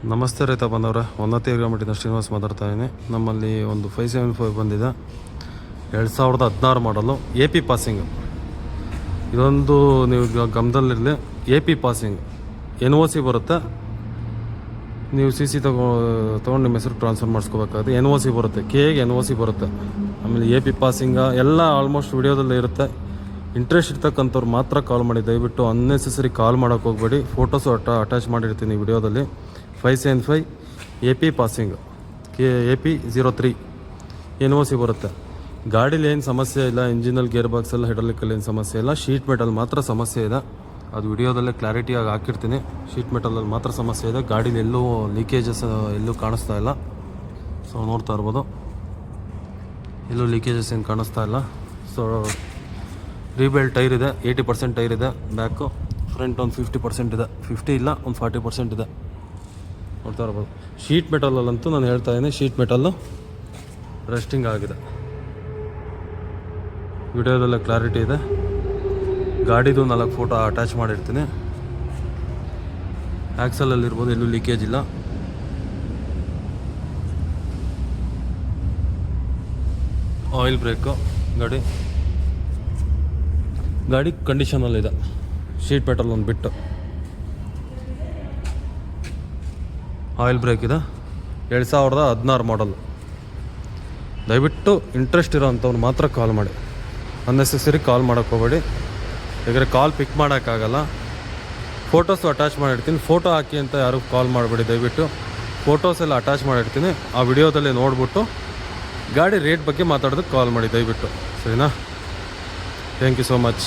ನಮಸ್ತೆ ರೈತ ಬಂದವರೇ, ಉನ್ನತಿ ಗಮಟಿನ ಶ್ರೀನಿವಾಸ್ ಮಾತಾಡ್ತಾ ಇದ್ದೀನಿ. ನಮ್ಮಲ್ಲಿ ಒಂದು 575 ಬಂದಿದೆ, 2016 ಮಾಡಲು ಎ ಪಿ ಪಾಸಿಂಗ್. ಇದೊಂದು ನೀವು ಗಮನದಲ್ಲಿರಲಿ, ಎ ಪಿ ಪಾಸಿಂಗ್ NOC ಬರುತ್ತೆ. ನೀವು CC ತೊಗೊಂಡು ನಿಮ್ಮ ಹೆಸರು ಟ್ರಾನ್ಸ್ಫರ್ ಮಾಡಿಸ್ಕೋಬೇಕಾಗುತ್ತೆ. NOC ಬರುತ್ತೆ, ಕೆಗೆ NOC ಬರುತ್ತೆ. ಆಮೇಲೆ ಎ ಪಿ ಪಾಸಿಂಗ ಎಲ್ಲ ಆಲ್ಮೋಸ್ಟ್ ವಿಡಿಯೋದಲ್ಲೇ ಇರುತ್ತೆ. ಇಂಟ್ರೆಸ್ಟ್ ಇರ್ತಕ್ಕಂಥವ್ರು ಮಾತ್ರ ಕಾಲ್ ಮಾಡಿ, ದಯವಿಟ್ಟು ಅನ್ನೆಸೆಸರಿ ಕಾಲ್ ಮಾಡೋಕ್ಕೆ ಹೋಗಬೇಡಿ. ಫೋಟೋಸು ಅಟ್ಯಾಚ್ ಮಾಡಿರ್ತೀನಿ ವಿಡಿಯೋದಲ್ಲಿ. 575 A P passing AP 03 NOC ಬರುತ್ತೆ. ಗಾಡೀಲಿ ಏನು ಸಮಸ್ಯೆ ಇಲ್ಲ, ಇಂಜಿನಲ್ಲಿ ಗೇರ್ ಬಾಕ್ಸಲ್ಲಿ ಹೈಡ್ರಾಲಿಕಲ್ಲಿ ಏನು ಸಮಸ್ಯೆ ಇಲ್ಲ. ಶೀಟ್ ಮೆಟಲ್ ಮಾತ್ರ ಸಮಸ್ಯೆ ಇದೆ, ಅದು ವಿಡಿಯೋದಲ್ಲೇ ಕ್ಲಾರಿಟಿಯಾಗಿ ಹಾಕಿರ್ತೀನಿ. ಶೀಟ್ ಮೆಟಲಲ್ಲಿ ಮಾತ್ರ ಸಮಸ್ಯೆ ಇದೆ. ಗಾಡೀಲಿ ಎಲ್ಲೂ ಲೀಕೇಜಸ್ ಎಲ್ಲೂ ಕಾಣಿಸ್ತಾ ಇಲ್ಲ. ಸೊ ನೋಡ್ತಾ ಇರ್ಬೋದು, ಎಲ್ಲೂ ಲೀಕೇಜಸ್ ಏನು ಕಾಣಿಸ್ತಾ ಇಲ್ಲ. ಸೊ ರೀಬೇಲ್ ಟೈರ್ ಇದೆ, 80% ಟೈರ್ ಇದೆ. ಬ್ಯಾಕು ಫ್ರಂಟ್ ಒಂದು 50% ಇದೆ, 50 ಇಲ್ಲ ಒಂದು 40% ಇದೆ. ನೋಡ್ತಾ ಇರ್ಬೋದು. ಶೀಟ್ ಮೆಟಲಲ್ಲಂತೂ ನಾನು ಹೇಳ್ತಾ ಇದ್ದೀನಿ, ಶೀಟ್ ಮೆಟಲ್ಲು ರೆಸ್ಟಿಂಗ್ ಆಗಿದೆ. ವಿಡಿಯೋದಲ್ಲೇ ಕ್ಲಾರಿಟಿ ಇದೆ. ಗಾಡಿದು 4 ಫೋಟೋ ಅಟ್ಯಾಚ್ ಮಾಡಿರ್ತೀನಿ. ಆ್ಯಕ್ಸಲಲ್ಲಿರ್ಬೋದು, ಎಲ್ಲೂ ಲೀಕೇಜ್ ಇಲ್ಲ. ಆಯಿಲ್ ಬ್ರೇಕು, ಗಾಡಿ ಕಂಡೀಷನಲ್ಲಿದೆ, ಶೀಟ್ ಮೆಟಲ್ ಒಂದು ಬಿಟ್ಟು. ಆಯಿಲ್ ಬ್ರೇಕ್ ಇದೆ, 2016 ಮಾಡಲು. ದಯವಿಟ್ಟು ಇಂಟ್ರೆಸ್ಟ್ ಇರೋವಂಥವ್ರು ಮಾತ್ರ ಕಾಲ್ ಮಾಡಿ, ಅನ್ನೆಸೆಸರಿ ಕಾಲ್ ಮಾಡೋಕ್ಕೆ ಹೋಗಬೇಡಿ. ಯಾಕಂದರೆ ಕಾಲ್ ಪಿಕ್ ಮಾಡೋಕ್ಕಾಗಲ್ಲ. ಫೋಟೋಸು ಅಟ್ಯಾಚ್ ಮಾಡಿರ್ತೀನಿ, ಫೋಟೋ ಹಾಕಿ ಅಂತ ಯಾರು ಕಾಲ್ ಮಾಡಬೇಡಿ ದಯವಿಟ್ಟು. ಫೋಟೋಸ್ ಎಲ್ಲ ಅಟ್ಯಾಚ್ ಮಾಡಿರ್ತೀನಿ, ಆ ವಿಡಿಯೋದಲ್ಲಿ ನೋಡಿಬಿಟ್ಟು ಗಾಡಿ ರೇಟ್ ಬಗ್ಗೆ ಮಾತಾಡೋದಕ್ಕೆ ಕಾಲ್ ಮಾಡಿ ದಯವಿಟ್ಟು, ಸರಿನಾ? Thank you so much.